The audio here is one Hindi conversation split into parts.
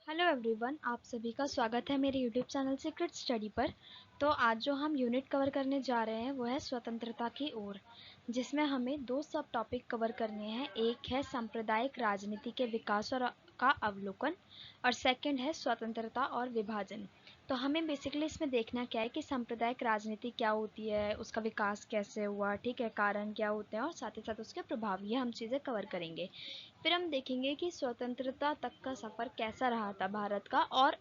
हेलो एवरीवन, आप सभी का स्वागत है मेरे यूट्यूब चैनल सीक्रेट स्टडी पर। तो आज जो हम यूनिट कवर करने जा रहे हैं वो है स्वतंत्रता की ओर, जिसमें हमें दो सब टॉपिक कवर करने हैं। एक है सांप्रदायिक राजनीति के विकास और का अवलोकन, और सेकंड है स्वतंत्रता और विभाजन। तो हमें बेसिकली इसमें देखना क्या है कि सांप्रदायिक राजनीति क्या होती है, उसका विकास कैसे हुआ, ठीक है, कारण क्या होते हैं, और साथ ही साथ उसके प्रभाव, ये हम चीज़ें कवर करेंगे। फिर हम देखेंगे कि स्वतंत्रता तक का सफ़र कैसा रहा था भारत का, और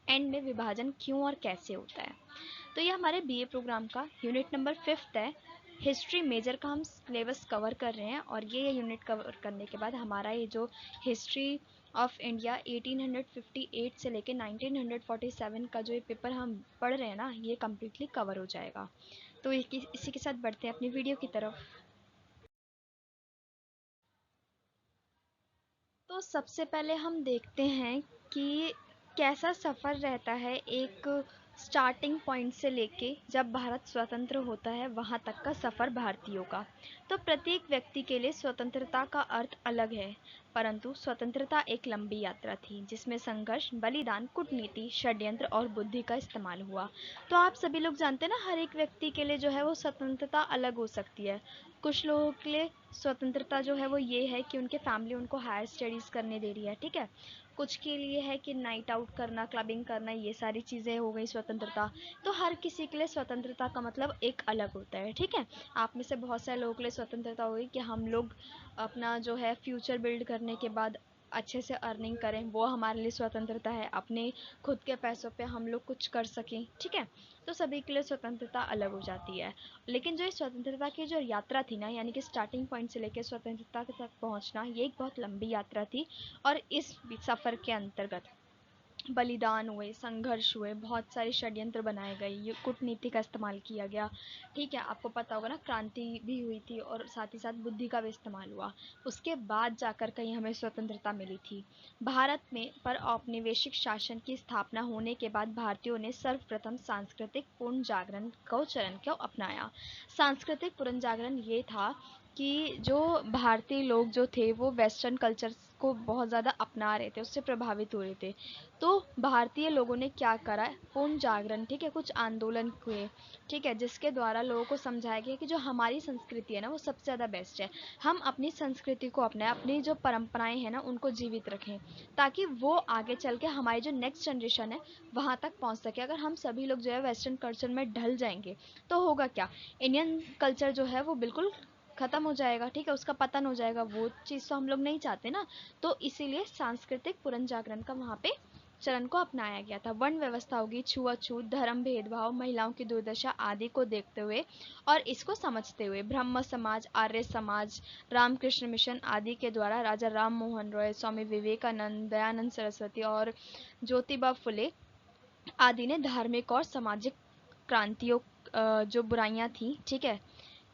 एंड में विभाजन क्यों और कैसे होता है। तो ये हमारे बीए प्रोग्राम का यूनिट नंबर 5 है। हिस्ट्री मेजर का हम सिलेबस कवर कर रहे हैं, और ये यूनिट कवर करने के बाद हमारा ये जो हिस्ट्री ऑफ इंडिया 1858 से लेके 1947 का जो ये पेपर हम पढ़ रहे हैं ना, ये कम्प्लीटली कवर हो जाएगा। तो इसी के साथ बढ़ते हैं अपनी वीडियो की तरफ। तो सबसे पहले हम देखते हैं कि कैसा सफ़र रहता है एक स्टार्टिंग पॉइंट से लेके जब भारत स्वतंत्र होता है वहाँ तक का सफ़र भारतीयों का। तो प्रत्येक व्यक्ति के लिए स्वतंत्रता का अर्थ अलग है, परंतु स्वतंत्रता एक लंबी यात्रा थी जिसमें संघर्ष, बलिदान, कूटनीति, षड्यंत्र और बुद्धि का इस्तेमाल हुआ। तो आप सभी लोग जानते हैं ना, हर एक व्यक्ति के लिए जो है वो स्वतंत्रता अलग हो सकती है। कुछ लोगों के लिए स्वतंत्रता जो है वो ये है कि उनके फैमिली उनको हायर स्टडीज़ करने दे रही है, ठीक है। कुछ के लिए है कि नाइट आउट करना, क्लबिंग करना, ये सारी चीज़ें हो गई स्वतंत्रता। तो हर किसी के लिए स्वतंत्रता का मतलब एक अलग होता है, ठीक है। आप में से बहुत सारे लोगों के लिए स्वतंत्रता होगी कि हम लोग अपना जो है फ्यूचर बिल्ड करने के बाद अच्छे से अर्निंग करें, वो हमारे लिए स्वतंत्रता है। अपने खुद के पैसों पे हम लोग कुछ कर सकें, ठीक है। तो सभी के लिए स्वतंत्रता अलग हो जाती है। लेकिन जो इस स्वतंत्रता की जो यात्रा थी ना, यानी कि स्टार्टिंग पॉइंट से लेकर स्वतंत्रता तक पहुंचना, ये एक बहुत लंबी यात्रा थी। और इस सफ़र के अंतर्गत बलिदान हुए, संघर्ष हुए, बहुत सारे षड्यंत्र बनाए गए, ये कूटनीति का इस्तेमाल किया गया, ठीक है। आपको पता होगा ना, क्रांति भी हुई थी और साथ ही साथ बुद्धि का भी इस्तेमाल हुआ। उसके बाद जाकर कहीं हमें स्वतंत्रता मिली थी। भारत में पर औपनिवेशिक शासन की स्थापना होने के बाद भारतीयों ने सर्वप्रथम सांस्कृतिक पुनर्जागरण को चरण को अपनाया। सांस्कृतिक पुनर्जागरण ये था कि जो भारतीय लोग जो थे वो वेस्टर्न कल्चर को बहुत ज़्यादा अपना रहे थे, उससे प्रभावित हो रहे थे। तो भारतीय लोगों ने क्या करा, पूर्ण जागरण, ठीक है, कुछ आंदोलन हुए, ठीक है, जिसके द्वारा लोगों को समझाया गया कि जो हमारी संस्कृति है ना वो सबसे ज़्यादा बेस्ट है। हम अपनी संस्कृति को अपनाएं, अपनी जो परंपराएं हैं ना उनको जीवित रखें, ताकि वो आगे चल के हमारी जो नेक्स्ट जनरेशन है वहाँ तक पहुँच सके। अगर हम सभी लोग जो है वेस्टर्न कल्चर में ढल जाएंगे तो होगा क्या, इंडियन कल्चर जो है वो बिल्कुल ख़त्म हो जाएगा, ठीक है, उसका पतन हो जाएगा। वो चीज़ तो हम लोग नहीं चाहते ना। तो इसीलिए सांस्कृतिक पुनर्जागरण का वहाँ पे चरण को अपनाया गया था। वर्ण व्यवस्था होगी, छुआछूत, धर्म भेदभाव, महिलाओं की दुर्दशा आदि को देखते हुए और इसको समझते हुए ब्रह्म समाज, आर्य समाज, रामकृष्ण मिशन आदि के द्वारा राजा राम मोहन रॉय, स्वामी विवेकानंद, दयानंद सरस्वती और ज्योतिबा फुले आदि ने धार्मिक और सामाजिक क्रांतियों, जो बुराइयां थी, ठीक है,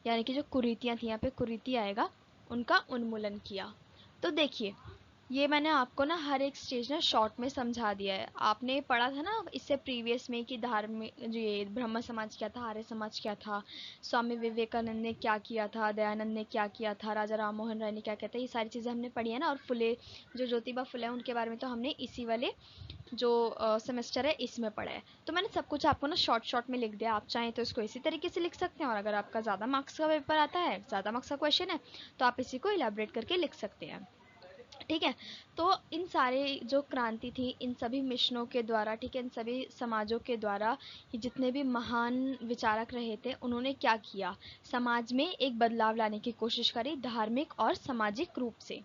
यानी कि जो कुरीतियाँ थी, यहाँ पे कुरीति आएगा, उनका उन्मूलन किया। तो देखिए, ये मैंने आपको ना हर एक स्टेज ना शॉर्ट में समझा दिया है। आपने पढ़ा था ना इससे प्रीवियस में कि धार्मिक जो ये ब्रह्म समाज क्या था, आर्य समाज क्या था, स्वामी विवेकानंद ने क्या किया था, दयानंद ने क्या किया था, राजा राम मोहन राय ने क्या किया था, ये सारी चीज़ें हमने पढ़ी है ना। और फुले, जो ज्योतिबा फुले उनके बारे में तो हमने इसी वाले जो सेमेस्टर है इसमें पढ़ा है। तो मैंने सब कुछ आपको ना शॉर्ट शॉर्ट में लिख दिया। आप चाहें तो इसको इसी तरीके से लिख सकते हैं, और अगर आपका ज़्यादा मार्क्स का पेपर आता है, ज़्यादा मार्क्स का क्वेश्चन है, तो आप इसी को इलेबरेट करके लिख सकते हैं, ठीक है। तो इन सारे जो क्रांति थी, इन सभी मिशनों के द्वारा, ठीक है, इन सभी समाजों के द्वारा, ये जितने भी महान विचारक रहे थे उन्होंने क्या किया, समाज में एक बदलाव लाने की कोशिश करी, धार्मिक और सामाजिक रूप से।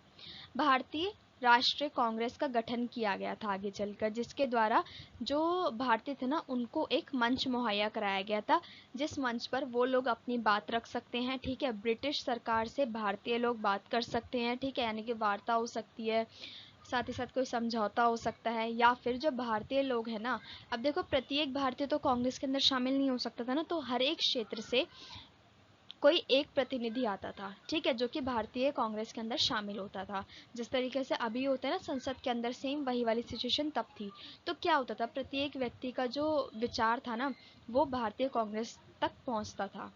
भारतीय राष्ट्रीय कांग्रेस का गठन किया गया था आगे चलकर, जिसके द्वारा जो भारतीय थे ना उनको एक मंच मुहैया कराया गया था, जिस मंच पर वो लोग अपनी बात रख सकते हैं, ठीक है। ब्रिटिश सरकार से भारतीय लोग बात कर सकते हैं, ठीक है, यानी कि वार्ता हो सकती है, साथ ही साथ कोई समझौता हो सकता है, या फिर जो भारतीय लोग हैं ना, अब देखो प्रत्येक भारतीय तो कांग्रेस के अंदर शामिल नहीं हो सकता था ना, तो हर एक क्षेत्र से कोई एक प्रतिनिधि आता था, ठीक है, जो कि भारतीय कांग्रेस के अंदर शामिल होता था। जिस तरीके से अभी होता है ना संसद के अंदर, सेम वही वाली सिचुएशन तब थी। तो क्या होता था, प्रत्येक व्यक्ति का जो विचार था ना वो भारतीय कांग्रेस तक पहुंचता था।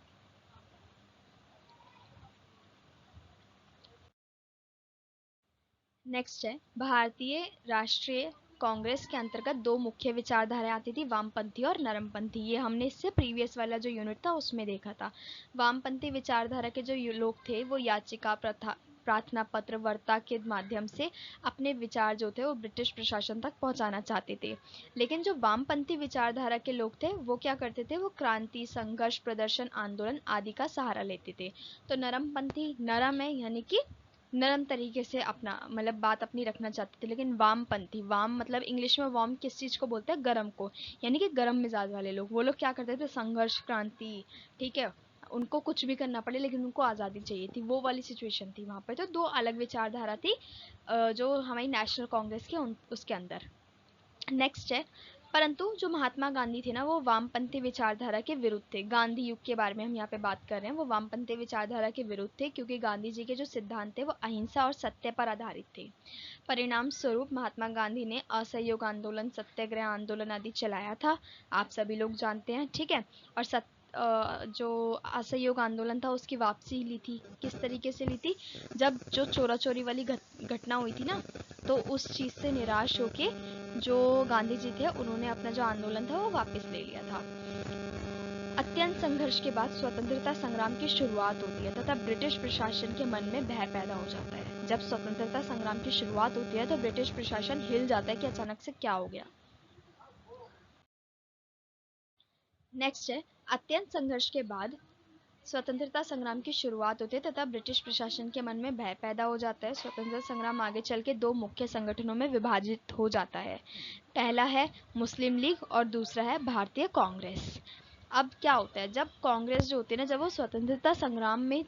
नेक्स्ट है भारतीय राष्ट्रीय कांग्रेस के अंतर्गत दो मुख्य विचारधाराएं आती थी, वामपंथी और नरमपंथी। ये हमने इससे प्रीवियस वाला जो यूनिट था उसमें देखा था। वामपंथी विचारधारा के जो लोग थे वो याचिका, प्रार्थना पत्र, वार्ता के माध्यम से अपने विचार जो थे वो ब्रिटिश प्रशासन तक पहुंचाना चाहते थे। लेकिन जो वामपंथी विचारधारा के लोग थे वो क्या करते थे, वो क्रांति, संघर्ष, प्रदर्शन, आंदोलन आदि का सहारा लेते थे। तो नरमपंथी, नरम है यानी कि नरम तरीके से अपना मतलब बात अपनी रखना चाहते थे। लेकिन वामपंथी, वाम मतलब इंग्लिश में वार्म किस चीज़ को बोलते हैं, गरम को, यानी कि गरम मिजाज वाले लोग, वो लोग क्या करते थे, संघर्ष, क्रांति, ठीक है, उनको कुछ भी करना पड़े लेकिन उनको आज़ादी चाहिए थी, वो वाली सिचुएशन थी वहाँ पे। तो दो अलग विचारधारा थी जो हमारी नेशनल कांग्रेस के उसके अंदर। नेक्स्ट है, परंतु जो महात्मा गांधी थे ना वो वामपंथी विचारधारा के विरुद्ध थे। गांधी युग के बारे में हम यहाँ पे बात कर रहे हैं। वो वामपंथी विचारधारा के विरुद्ध थे क्योंकि गांधी जी के जो सिद्धांत थे वो अहिंसा और सत्य पर आधारित थे। परिणाम स्वरूप महात्मा गांधी ने असहयोग आंदोलन, सत्याग्रह आंदोलन आदि चलाया था, आप सभी लोग जानते हैं, ठीक है। और जो असहयोग आंदोलन था उसकी वापसी ली थी, किस तरीके से ली थी, जब जो चोरा चोरी वाली घटना हुई थी ना, तो उस चीज़ से निराश होके जो गांधी जी थे उन्होंने अपना जो आंदोलन था वो वापस ले लिया था। अत्यंत संघर्ष के बाद स्वतंत्रता संग्राम की शुरुआत होती है तथा ब्रिटिश प्रशासन के मन में भय पैदा हो जाता है। जब स्वतंत्रता संग्राम की शुरुआत होती है तो ब्रिटिश प्रशासन हिल जाता है कि अचानक से क्या हो गया। नेक्स्ट है, अत्यंत संघर्ष के बाद स्वतंत्रता संग्राम की शुरुआत होती है तथा ब्रिटिश प्रशासन के मन में भय पैदा हो जाता है। स्वतंत्रता संग्राम आगे चल के दो मुख्य संगठनों में विभाजित हो जाता है। पहला है मुस्लिम लीग और दूसरा है भारतीय कांग्रेस। अब क्या होता है, जब कांग्रेस जो होती है ना, जब वो स्वतंत्रता संग्राम में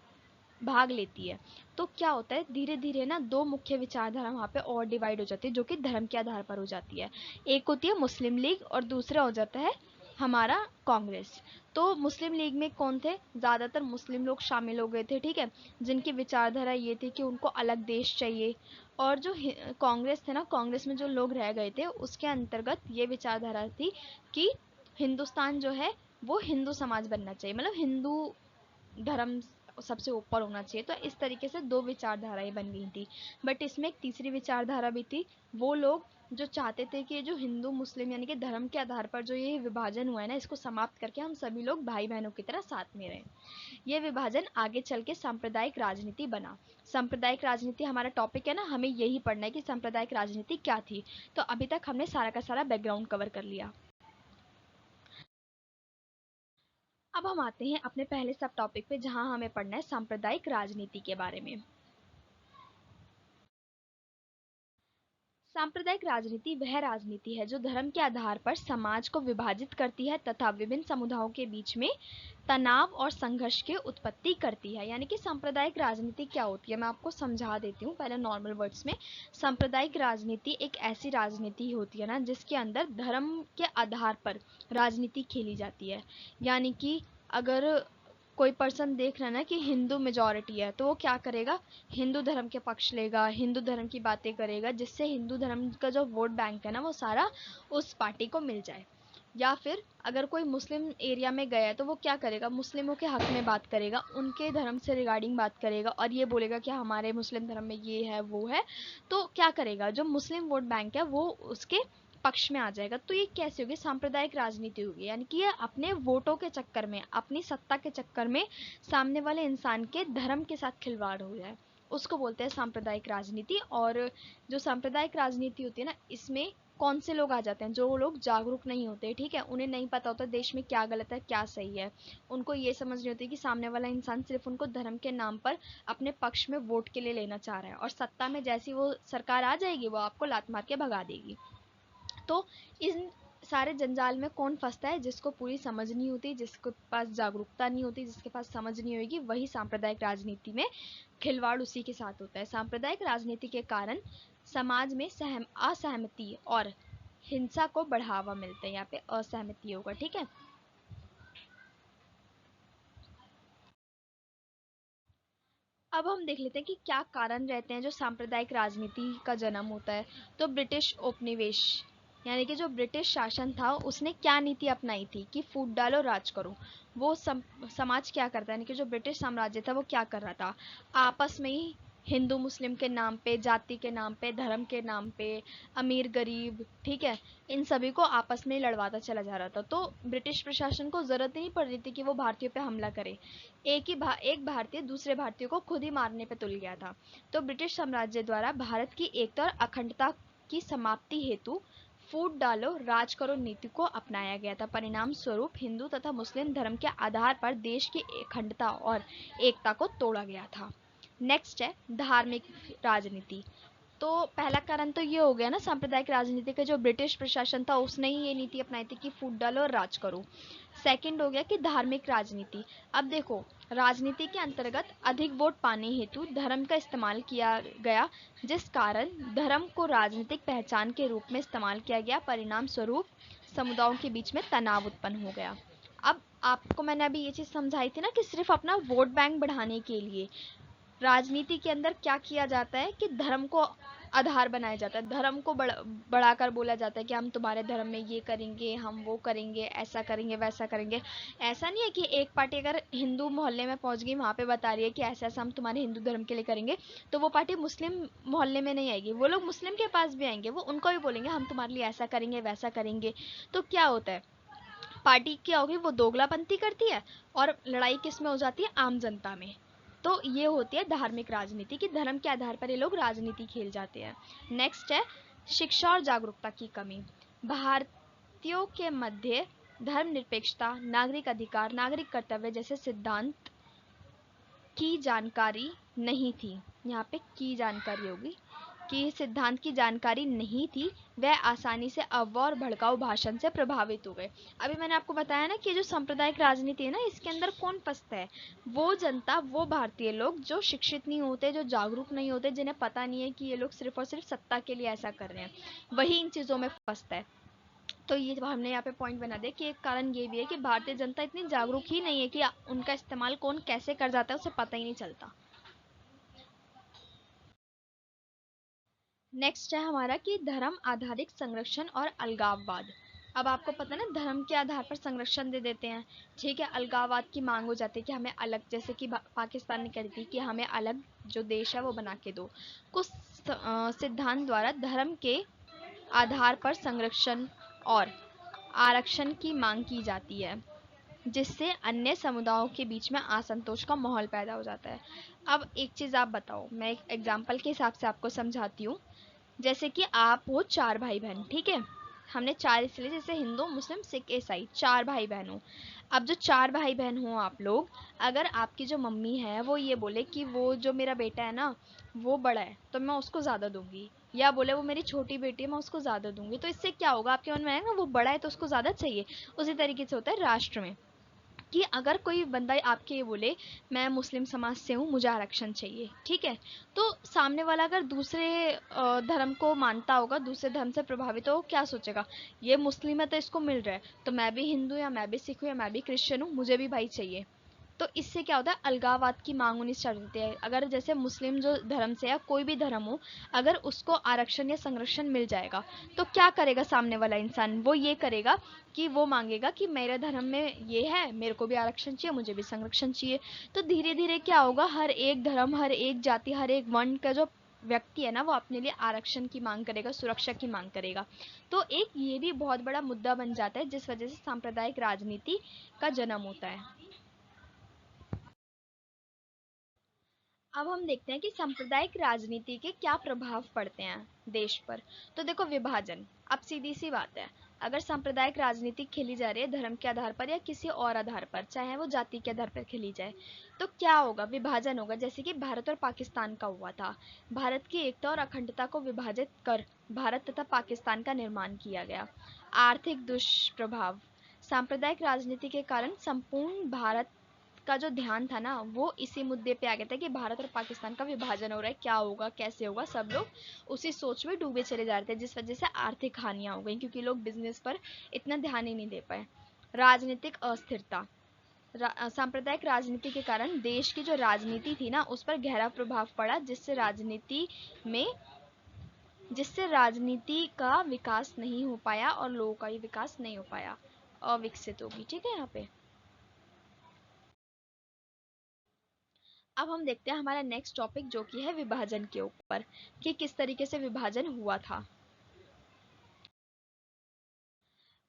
भाग लेती है तो क्या होता है, धीरे धीरे ना दो मुख्य विचारधारा वहाँ पे और डिवाइड हो जाती है जो कि धर्म के आधार पर हो जाती है। एक होती है मुस्लिम लीग और दूसरा हो जाता है हमारा कांग्रेस। तो मुस्लिम लीग में कौन थे, ज़्यादातर मुस्लिम लोग शामिल हो गए थे, ठीक है, जिनकी विचारधारा ये थी कि उनको अलग देश चाहिए। और जो कांग्रेस थे ना, कांग्रेस में जो लोग रह गए थे उसके अंतर्गत ये विचारधारा थी कि हिंदुस्तान जो है वो हिंदू समाज बनना चाहिए, मतलब हिंदू धर्म सबसे ऊपर होना चाहिए। तो इस तरीके से दो विचारधाराएं बन गई थी। बट इसमें एक तीसरी विचारधारा भी थी, वो लोग जो चाहते थे कि जो हिंदू मुस्लिम यानी कि धर्म के आधार पर जो ये विभाजन हुआ है ना, इसको समाप्त करके हम सभी लोग भाई बहनों की तरह साथ में रहें। ये विभाजन आगे चल के सांप्रदायिक राजनीति बना। सांप्रदायिक राजनीति हमारा टॉपिक है ना, हमें यही पढ़ना है कि सांप्रदायिक राजनीति क्या थी। तो अभी तक हमने सारा का सारा बैकग्राउंड कवर कर लिया। अब हम आते हैं अपने पहले सब टॉपिक पे जहां हमें पढ़ना है सांप्रदायिक राजनीति के बारे में। सांप्रदायिक राजनीति वह राजनीति है जो धर्म के आधार पर समाज को विभाजित करती है तथा विभिन्न समुदायों के बीच में तनाव और संघर्ष की उत्पत्ति करती है। यानी कि सांप्रदायिक राजनीति क्या होती है, मैं आपको समझा देती हूँ पहले नॉर्मल वर्ड्स में। सांप्रदायिक राजनीति एक ऐसी राजनीति होती है ना जिसके अंदर धर्म के आधार पर राजनीति खेली जाती है। यानी कि अगर कोई पर्सन देख रहा है ना कि हिंदू मेजॉरिटी है तो वो क्या करेगा, हिंदू धर्म के पक्ष लेगा, हिंदू धर्म की बातें करेगा, जिससे हिंदू धर्म का जो वोट बैंक है ना वो सारा उस पार्टी को मिल जाए। या फिर अगर कोई मुस्लिम एरिया में गया है तो वो क्या करेगा, मुस्लिमों के हक में बात करेगा, उनके धर्म से रिगार्डिंग बात करेगा और ये बोलेगा कि हमारे मुस्लिम धर्म में ये है वो है। तो क्या करेगा, जो मुस्लिम वोट बैंक है वो उसके पक्ष में आ जाएगा। तो ये कैसे होगी, सांप्रदायिक राजनीति होगी। यानी कि ये अपने वोटों के चक्कर में, अपनी सत्ता के चक्कर में सामने वाले इंसान के धर्म के साथ खिलवाड़ हो जाए, उसको बोलते हैं सांप्रदायिक राजनीति। और जो सांप्रदायिक राजनीति होती है ना, इसमें कौन से लोग आ जाते हैं, जो लोग जागरूक नहीं होते, ठीक है, उन्हें नहीं पता होता देश में क्या गलत है क्या सही है। उनको ये समझ नहीं होती कि सामने वाला इंसान सिर्फ उनको धर्म के नाम पर अपने पक्ष में वोट के लिए लेना चाह रहा है, और सत्ता में जैसी वो सरकार आ जाएगी वो आपको लात मार के भगा देगी। तो इन सारे जंजाल में कौन फंसता है, जिसको पूरी समझ नहीं होती, जिसके पास जागरूकता नहीं होती, जिसके पास समझ नहीं होगी, वही सांप्रदायिक राजनीति में खिलवाड़ उसी के साथ होता है। सांप्रदायिक राजनीति के कारण समाज में असहमति और हिंसा को बढ़ावा मिलता है। यहाँ पे असहमति होगा, ठीक है। अब हम देख लेते हैं कि क्या कारण रहते हैं जो सांप्रदायिक राजनीति का जन्म होता है। तो ब्रिटिश उपनिवेश यानी कि जो ब्रिटिश शासन था उसने क्या नीति अपनाई थी कि फूट डालो राज करो। वो समाज क्या करता है, यानी कि जो ब्रिटिश साम्राज्य था वो क्या कर रहा था, आपस में ही हिंदू मुस्लिम के नाम पे, जाति के नाम पे, धर्म के नाम पे, अमीर गरीब, ठीक है, इन सभी को आपस में लड़वाता चला जा रहा था। तो ब्रिटिश प्रशासन को जरूरत ही नहीं पड़ रही थी कि वो भारतीयों पे हमला करे। एक भारतीय दूसरे भारतीय को खुद ही मारने पे तुल गया था। तो ब्रिटिश साम्राज्य द्वारा भारत की एकता और अखंडता की समाप्ति हेतु फूट डालो राज करो नीति को अपनाया गया था। परिणाम स्वरूप हिंदू तथा मुस्लिम धर्म के आधार पर देश की अखंडता और एकता को तोड़ा गया था। नेक्स्ट है धार्मिक राजनीति। तो पहला कारण तो ये हो गया ना, सांप्रदायिक राजनीति का जो ब्रिटिश प्रशासन था उसने ही ये नीति अपनाई थी कि फूट डालो और राज करो। सेकंड हो गया कि धार्मिक राजनीति। अब देखो, राजनीति के अंतर्गत अधिक वोट पाने हेतु धर्म का इस्तेमाल किया गया, जिस कारण धर्म को राजनीतिक पहचान के रूप में इस्तेमाल किया गया। परिणाम स्वरूप समुदायों के बीच में तनाव उत्पन्न हो गया। अब आपको मैंने अभी ये चीज समझाई थी ना कि सिर्फ अपना वोट बैंक बढ़ाने के लिए राजनीति के अंदर क्या किया जाता है कि धर्म को आधार बनाया जाता है, धर्म को बढ़ाकर बोला जाता है कि हम तुम्हारे धर्म में ये करेंगे, हम वो करेंगे, ऐसा करेंगे, वैसा करेंगे। ऐसा नहीं है कि एक पार्टी अगर हिंदू मोहल्ले में पहुंच गई, वहां पे बता रही है कि ऐसा ऐसा हम तुम्हारे हिंदू धर्म के लिए करेंगे, तो वो पार्टी मुस्लिम मोहल्ले में नहीं आएगी, वो लोग मुस्लिम के पास भी आएंगे, वो उनको भी बोलेंगे हम तुम्हारे लिए ऐसा करेंगे, वैसा करेंगे। तो क्या होता है, पार्टी क्या होगी, वो दोगलापंथी करती है और लड़ाई किस में हो जाती है, आम जनता में। तो ये होती है धार्मिक राजनीति कि धर्म के आधार पर ये लोग राजनीति खेल जाते हैं। नेक्स्ट है शिक्षा और जागरूकता की कमी। भारतीयों के मध्य धर्मनिरपेक्षता, नागरिक अधिकार, नागरिक कर्तव्य जैसे सिद्धांत की जानकारी नहीं थी। यहाँ पे की जानकारी होगी कि सिद्धांत की जानकारी नहीं थी, वह आसानी से अफवाह और भड़काऊ भाषण से प्रभावित हो गए। अभी मैंने आपको बताया ना कि जो सांप्रदायिक राजनीति है ना, इसके अंदर कौन फंसता है, वो जनता, वो भारतीय लोग जो शिक्षित नहीं होते, जो जागरूक नहीं होते, जिन्हें पता नहीं है कि ये लोग सिर्फ और सिर्फ सत्ता के लिए ऐसा कर रहे हैं, वही इन चीज़ों में फंसता है। तो ये हमने यहाँ पे पॉइंट बना दिया कि एक कारण ये भी है कि भारतीय जनता इतनी जागरूक ही नहीं है कि उनका इस्तेमाल कौन कैसे कर जाता है उसे पता ही नहीं चलता। नेक्स्ट है हमारा कि धर्म आधारित संरक्षण और अलगाववाद। अब आपको पता है ना, धर्म के आधार पर संरक्षण दे देते हैं, ठीक है, अलगाववाद की मांग हो जाती है कि हमें अलग, जैसे कि पाकिस्तान ने कही थी कि हमें अलग जो देश है वो बना के दो। कुछ सिद्धांत द्वारा धर्म के आधार पर संरक्षण और आरक्षण की मांग की जाती है, जिससे अन्य समुदायों के बीच में असंतोष का माहौल पैदा हो जाता है। अब एक चीज़ आप बताओ, मैं एक एग्जाम्पल के हिसाब से आपको समझाती हूँ। जैसे कि आप हो चार भाई बहन, ठीक है, हमने चार इसलिए जैसे हिंदू मुस्लिम सिख ईसाई, चार भाई बहन हो। अब जो चार भाई बहन हो आप लोग, अगर आपकी जो मम्मी है वो ये बोले कि वो जो मेरा बेटा है ना वो बड़ा है तो मैं उसको ज़्यादा दूंगी, या बोले वो मेरी छोटी बेटी है मैं उसको ज़्यादा दूंगी, तो इससे क्या होगा, आपके मन में आएगा वो बड़ा है तो उसको ज़्यादा चाहिए। उसी तरीके से होता है राष्ट्र में कि अगर कोई बंदा आपके ये बोले मैं मुस्लिम समाज से हूँ मुझे आरक्षण चाहिए, ठीक है, तो सामने वाला अगर दूसरे धर्म को मानता होगा, दूसरे धर्म से प्रभावित हो, क्या सोचेगा, ये मुस्लिम है तो इसको मिल रहा है, तो मैं भी हिंदू या मैं भी सिख हूँ या मैं भी क्रिश्चियन हूँ, मुझे भी भाई चाहिए। तो इससे क्या होता है, अलगाववाद की मांग होनी स्टार्ट होती है। अगर जैसे मुस्लिम जो धर्म से या कोई भी धर्म हो, अगर उसको आरक्षण या संरक्षण मिल जाएगा तो क्या करेगा सामने वाला इंसान, वो ये करेगा कि वो मांगेगा कि मेरे धर्म में ये है, मेरे को भी आरक्षण चाहिए, मुझे भी संरक्षण चाहिए। तो धीरे धीरे क्या होगा, हर एक धर्म, हर एक जाति, हर एक वर्ण का जो व्यक्ति है ना वो अपने लिए आरक्षण की मांग करेगा, सुरक्षा की मांग करेगा। तो एक ये भी बहुत बड़ा मुद्दा बन जाता है जिस वजह से सांप्रदायिक राजनीति का जन्म होता है। अब हम देखते हैं कि सांप्रदायिक राजनीति के क्या प्रभाव पड़ते हैं देश पर। तो देखो, विभाजन। अब सीधी सी बात है, अगर सांप्रदायिक राजनीति खेली जा रही है धर्म के आधार पर या किसी और आधार पर, चाहे वो जाति के आधार पर खेली जाए, तो क्या होगा, विभाजन होगा, जैसे कि भारत और पाकिस्तान का हुआ था। भारत की एकता और अखंडता को विभाजित कर भारत तथा पाकिस्तान का निर्माण किया गया। आर्थिक दुष्प्रभाव। सांप्रदायिक राजनीति के कारण संपूर्ण भारत का जो ध्यान था ना वो इसी मुद्दे पे आ गया था कि भारत और पाकिस्तान का विभाजन हो रहा है, क्या होगा, कैसे होगा, सब लोग उसी सोच में डूबे चले जा रहे थे, जिस वजह से आर्थिक हानियां हो गई क्योंकि लोग बिजनेस पर इतना ध्यान ही नहीं दे पाए। राजनीतिक अस्थिरता। सांप्रदायिक राजनीति के कारण देश की जो राजनीति थी ना उस पर गहरा प्रभाव पड़ा, में जिससे राजनीति का विकास नहीं हो पाया और लोगों का ही विकास नहीं हो पाया, अविकसित होगी, ठीक है। यहाँ पे अब हम देखते हैं हमारा नेक्स्ट टॉपिक जो कि है विभाजन के ऊपर, कि किस तरीके से विभाजन हुआ था।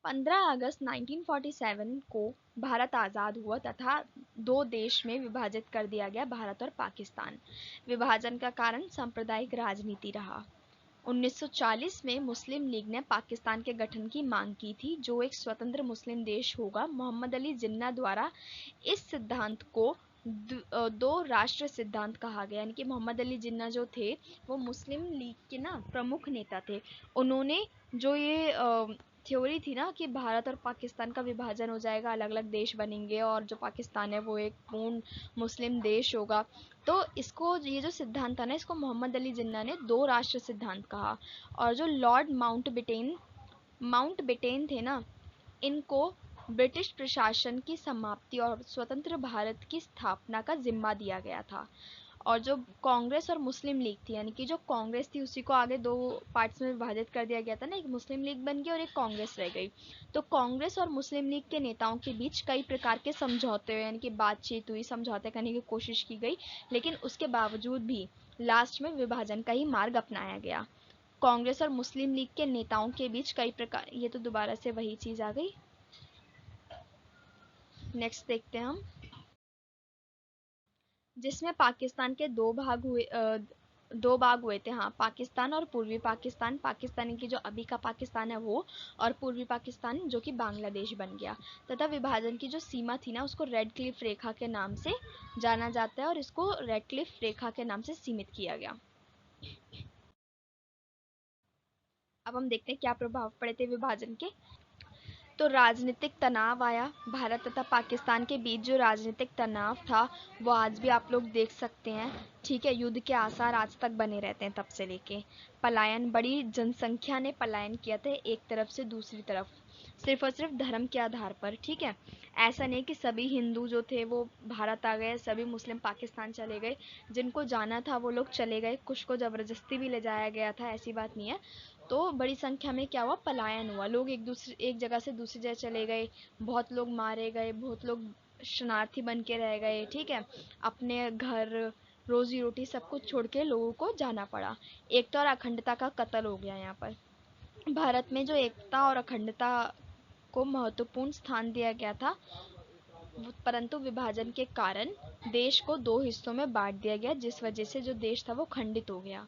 15 अगस्त 1947 को भारत आज़ाद हुआ तथा दो देश में विभाजित कर दिया गया, भारत और पाकिस्तान। विभाजन का कारण सांप्रदायिक राजनीति रहा। 1940 में मुस्लिम लीग ने पाकिस्तान के गठन की मांग की थी, जो एक स्वतंत्र मुस्लिम देश होगा। मोहम्मद अली जिन्ना द्वारा इस सिद्धांत को दो राष्ट्र सिद्धांत कहा गया, यानी कि मोहम्मद अली जिन्ना जो थे वो मुस्लिम लीग के ना प्रमुख नेता थे। उन्होंने जो ये थ्योरी थी ना कि भारत और पाकिस्तान का विभाजन हो जाएगा, अलग अलग देश बनेंगे और जो पाकिस्तान है वो एक पूर्ण मुस्लिम देश होगा, तो इसको ये जो सिद्धांत था ना, इसको मोहम्मद अली जिन्ना ने दो राष्ट्र सिद्धांत कहा। और जो लॉर्ड माउंटबेटन थे ना, इनको ब्रिटिश प्रशासन की समाप्ति और स्वतंत्र भारत की स्थापना का जिम्मा दिया गया था। और जो कांग्रेस और मुस्लिम लीग थी, यानी कि जो कांग्रेस थी उसी को आगे दो पार्ट्स में विभाजित कर दिया गया था ना, एक मुस्लिम लीग बन गई और एक कांग्रेस रह गई। तो कांग्रेस और मुस्लिम लीग के नेताओं के बीच कई प्रकार के समझौते हुए, यानी कि बातचीत हुई, समझौते करने की कोशिश की गई, लेकिन उसके बावजूद भी लास्ट में विभाजन का ही मार्ग अपनाया गया। कांग्रेस और मुस्लिम लीग के नेताओं के बीच कई प्रकार, ये तो दोबारा से वही चीज आ गई। नेक्स्ट देखते हैं हम, जिसमें पाकिस्तान के दो भाग हुए थे। हाँ, पाकिस्तान और पूर्वी पाकिस्तान। पाकिस्तान की जो अभी का पाकिस्तान है वो, और पूर्वी पाकिस्तान जो कि बांग्लादेश बन गया। तथा विभाजन की जो सीमा थी ना, उसको रेड क्लिफ रेखा के नाम से जाना जाता है और इसको रेड क्लिफ रेखा के नाम से सीमित किया गया। अब हम देखते हैं क्या प्रभाव पड़े थे विभाजन के। तो राजनीतिक तनाव आया। भारत तथा पाकिस्तान के बीच जो राजनीतिक तनाव था वो आज भी आप लोग देख सकते हैं। ठीक है, युद्ध के आसार आज तक बने रहते हैं तब से लेके। पलायन, बड़ी जनसंख्या ने पलायन किया था एक तरफ से दूसरी तरफ, सिर्फ और सिर्फ धर्म के आधार पर। ठीक है, ऐसा नहीं कि सभी हिंदू जो थे वो भारत आ गए, सभी मुस्लिम पाकिस्तान चले गए। जिनको जाना था वो लोग चले गए, कुछ को ज़बरदस्ती भी ले जाया गया था, ऐसी बात नहीं है। तो बड़ी संख्या में क्या हुआ, पलायन हुआ, लोग एक जगह से दूसरी जगह चले गए, बहुत लोग मारे गए, बहुत लोग शरणार्थी बन के रह गए। ठीक है, अपने घर, रोजी रोटी सब कुछ छोड़ के लोगों को जाना पड़ा। एकता और अखंडता का कत्ल हो गया यहाँ पर। भारत में जो एकता और अखंडता को महत्वपूर्ण स्थान दिया गया था, परंतु विभाजन के कारण देश को दो हिस्सों में बांट दिया गया, जिस वजह से जो देश था वो खंडित हो गया।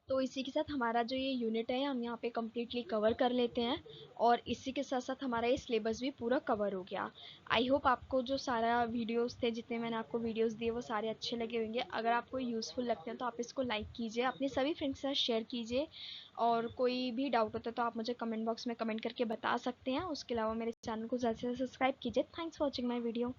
तो इसी के साथ हमारा जो ये यूनिट है हम यहाँ पे कम्प्लीटली कवर कर लेते हैं, और इसी के साथ साथ हमारा ये सिलेबस भी पूरा कवर हो गया। आई होप आपको जो सारा वीडियोस थे, जितने मैंने आपको वीडियोस दिए वो सारे अच्छे लगे होंगे। अगर आपको यूज़फुल लगते हैं तो आप इसको लाइक कीजिए, अपने सभी फ्रेंड्स के साथ शेयर कीजिए, और कोई भी डाउट होता है तो आप मुझे कमेंट बॉक्स में कमेंट करके बता सकते हैं। उसके अलावा मेरे चैनल को ज़्यादा से ज़्यादा सब्सक्राइब कीजिए। Thanks for watching my video.